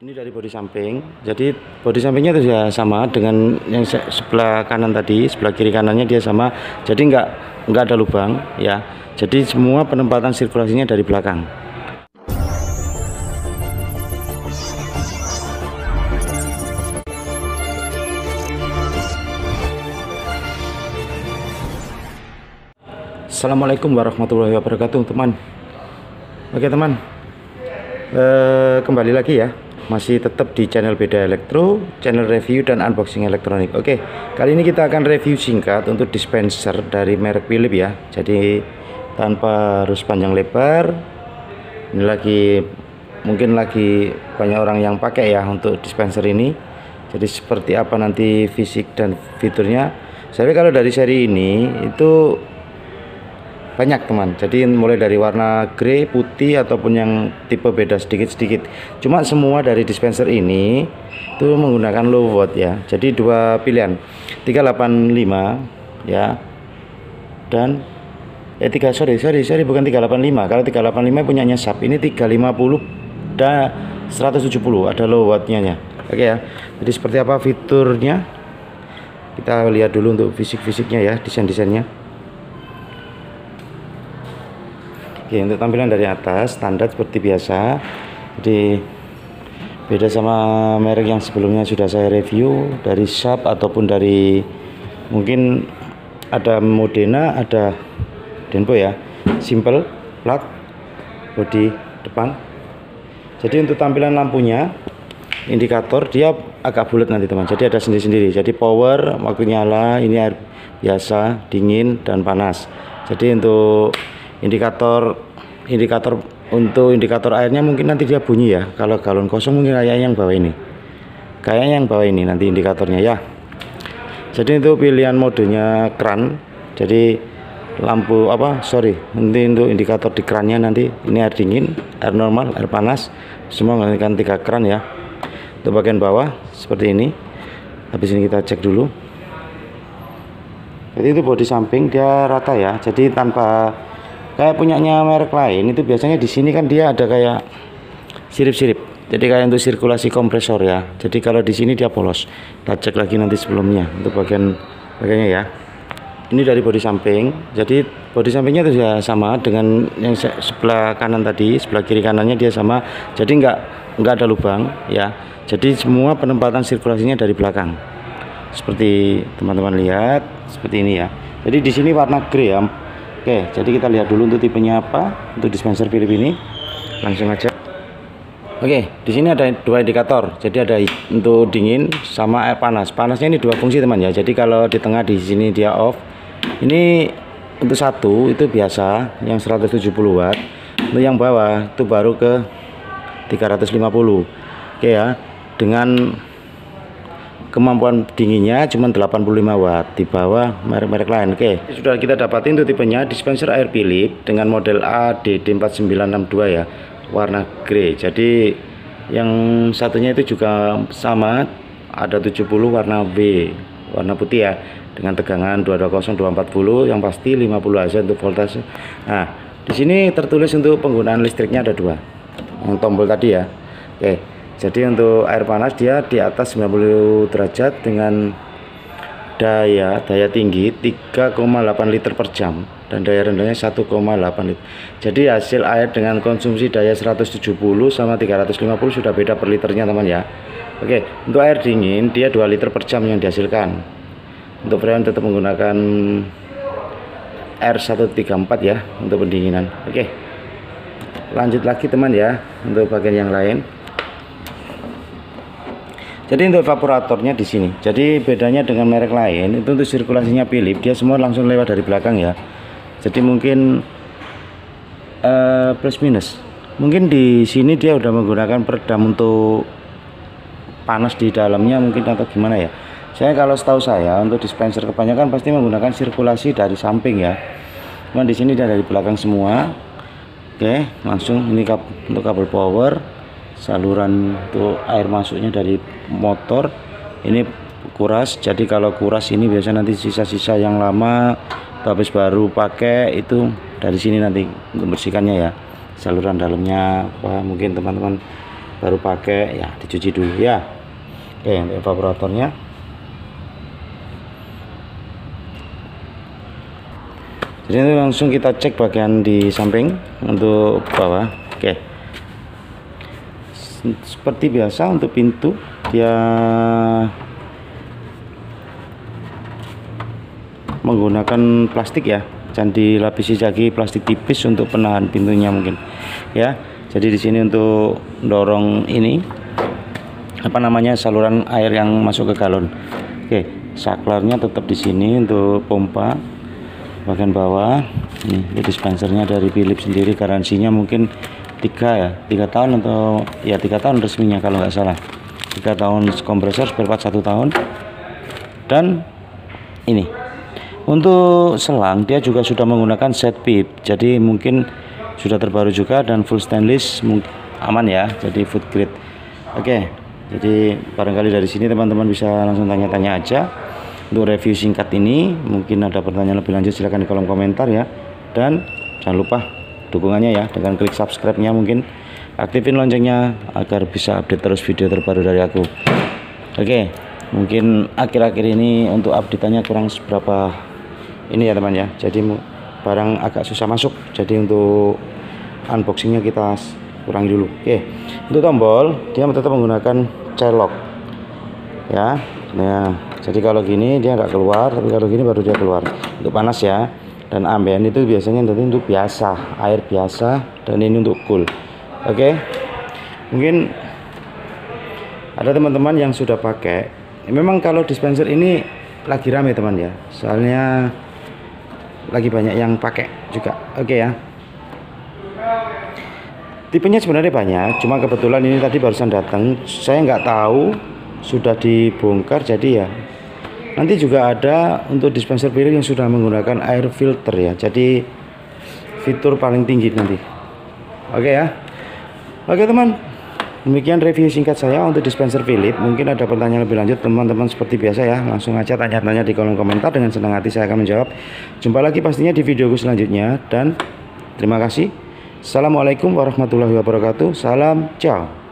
Ini dari bodi samping, jadi bodi sampingnya itu sudah sama dengan yang sebelah kanan tadi, sebelah kiri kanannya dia sama, jadi nggak ada lubang ya. Jadi semua penempatan sirkulasinya dari belakang. Assalamualaikum warahmatullahi wabarakatuh, teman. Oke teman, kembali lagi ya. Masih tetap di channel Beda Elektro, channel review dan unboxing elektronik. Oke, kali ini kita akan review singkat untuk dispenser dari merek Philips ya. Jadi tanpa harus panjang lebar. Ini mungkin lagi banyak orang yang pakai ya untuk dispenser ini. Jadi seperti apa nanti fisik dan fiturnya. Saya kalau dari seri ini itu banyak teman, jadi mulai dari warna grey, putih ataupun yang tipe beda sedikit-sedikit. Cuma semua dari dispenser ini itu menggunakan low watt ya. Jadi dua pilihan, 385 ya, dan bukan 385. Kalau 385 punyanya SAP, ini 350 dan 170 ada low wattnya ya. Oke ya. Jadi seperti apa fiturnya, kita lihat dulu untuk fisik-fisiknya ya, desain-desainnya. Oke, untuk tampilan dari atas standar seperti biasa. Jadi beda sama merek yang sebelumnya sudah saya review dari Sharp ataupun dari mungkin ada Modena, ada Denpo ya. Simple, flat, bodi depan. Jadi untuk tampilan lampunya, indikator dia agak bulat nanti teman. Jadi ada sendiri-sendiri. Jadi power, waktu nyala, ini air biasa, dingin dan panas. Jadi untuk indikator airnya mungkin nanti dia bunyi ya. Kalau galon kosong mungkin kayaknya yang bawah ini nanti indikatornya ya. Jadi untuk pilihan modenya kran, jadi lampu nanti untuk indikator di krannya nanti ini air dingin, air normal, air panas, semua menggunakan 3 kran ya. Untuk bagian bawah seperti ini. Habis ini kita cek dulu. Jadi itu bodi samping dia rata ya, jadi tanpa kayak punyanya merek lain itu biasanya di sini kan dia ada kayak sirip-sirip. Jadi kayak untuk sirkulasi kompresor ya. Jadi kalau di sini dia polos. Kita cek lagi nanti sebelumnya untuk bagiannya ya. Ini dari bodi samping. Jadi bodi sampingnya itu sudah sama dengan yang sebelah kanan tadi, sebelah kiri kanannya dia sama. Jadi nggak ada lubang ya. Jadi semua penempatan sirkulasinya dari belakang. Seperti teman-teman lihat seperti ini ya. Jadi di sini warna grey ya. Oke, jadi kita lihat dulu untuk tipenya apa untuk dispenser Philips ini. Langsung aja. Oke, di sini ada 2 indikator. Jadi ada untuk dingin sama air panas. Panasnya ini 2 fungsi teman ya. Jadi kalau di tengah di sini dia off. Ini untuk satu itu biasa yang 170 watt. Untuk yang bawah itu baru ke 350. Oke ya. Dengan kemampuan dinginnya cuma 85 watt di bawah merek-merek lain. Oke, sudah kita dapatin untuk tipenya dispenser air Philips dengan model ADD4962 ya, warna grey. Jadi yang satunya itu juga sama, ada 70 warna B, warna putih ya, dengan tegangan 220 240, yang pasti 50 aja untuk voltase. Nah, di sini tertulis untuk penggunaan listriknya ada 2, yang tombol tadi ya. Oke. Jadi untuk air panas dia di atas 90 derajat dengan daya tinggi 3,8 liter per jam dan daya rendahnya 1,8 liter. Jadi hasil air dengan konsumsi daya 170 sama 350 sudah beda per liternya teman ya. Oke, untuk air dingin dia 2 liter per jam yang dihasilkan. Untuk freon tetap menggunakan R134 ya untuk pendinginan. Oke. Lanjut lagi teman ya untuk bagian yang lain. Jadi untuk evaporatornya di sini. Jadi bedanya dengan merek lain itu untuk sirkulasinya Philips dia semua langsung lewat dari belakang ya. Jadi mungkin plus minus. Mungkin di sini dia udah menggunakan peredam untuk panas di dalamnya mungkin atau gimana ya. Saya kalau setahu saya untuk dispenser kebanyakan pasti menggunakan sirkulasi dari samping ya. Cuman di sini dia dari belakang semua. Oke, langsung ini untuk kabel power. Saluran untuk air masuknya dari motor ini kuras. Jadi kalau kuras ini biasa nanti sisa-sisa yang lama habis baru pakai itu dari sini nanti untuk bersihkannya ya. Saluran dalamnya mungkin teman-teman baru pakai ya dicuci dulu ya. Oke, untuk evaporatornya jadi ini langsung kita cek bagian di samping untuk bawah. Oke, seperti biasa untuk pintu dia menggunakan plastik ya, dan dilapisi lagi plastik tipis untuk penahan pintunya mungkin ya. Jadi di sini untuk dorong ini apa namanya saluran air yang masuk ke galon. Oke, saklarnya tetap di sini untuk pompa bagian bawah. Ini dispensernya dari Philips sendiri, garansinya mungkin 3 tahun atau ya 3 tahun resminya kalau nggak salah. 3 tahun kompresor, spare part 1 tahun. Dan ini untuk selang dia juga sudah menggunakan set pip, jadi mungkin sudah terbaru juga dan full stainless, aman ya, jadi food grade. Oke, jadi barangkali dari sini teman-teman bisa langsung tanya-tanya aja untuk review singkat ini. Mungkin ada pertanyaan lebih lanjut silahkan di kolom komentar ya, dan jangan lupa dukungannya ya dengan klik subscribe-nya, mungkin aktifin loncengnya agar bisa update terus video terbaru dari aku. Oke, mungkin akhir-akhir ini untuk update-nya kurang seberapa ini ya teman ya, jadi barang agak susah masuk, jadi untuk unboxingnya kita kurangi dulu. Oke, untuk tombol dia tetap menggunakan child lock ya. Nah, jadi kalau gini dia nggak keluar, tapi kalau gini baru dia keluar untuk panas ya. Dan ambient itu biasanya nanti untuk biasa, air biasa, dan ini untuk cool. Oke, mungkin ada teman-teman yang sudah pakai. Memang kalau dispenser ini lagi rame teman ya, soalnya lagi banyak yang pakai juga. Oke ya, tipenya sebenarnya banyak, cuma kebetulan ini tadi barusan datang, saya nggak tahu sudah dibongkar. Jadi ya nanti juga ada untuk dispenser Philips yang sudah menggunakan air filter ya, jadi fitur paling tinggi nanti. Oke ya, oke teman, demikian review singkat saya untuk dispenser Philips. Mungkin ada pertanyaan lebih lanjut teman-teman, seperti biasa ya, langsung aja tanya-tanya di kolom komentar, dengan senang hati saya akan menjawab. Jumpa lagi pastinya di videoku selanjutnya, dan terima kasih. Assalamualaikum warahmatullahi wabarakatuh. Salam, ciao.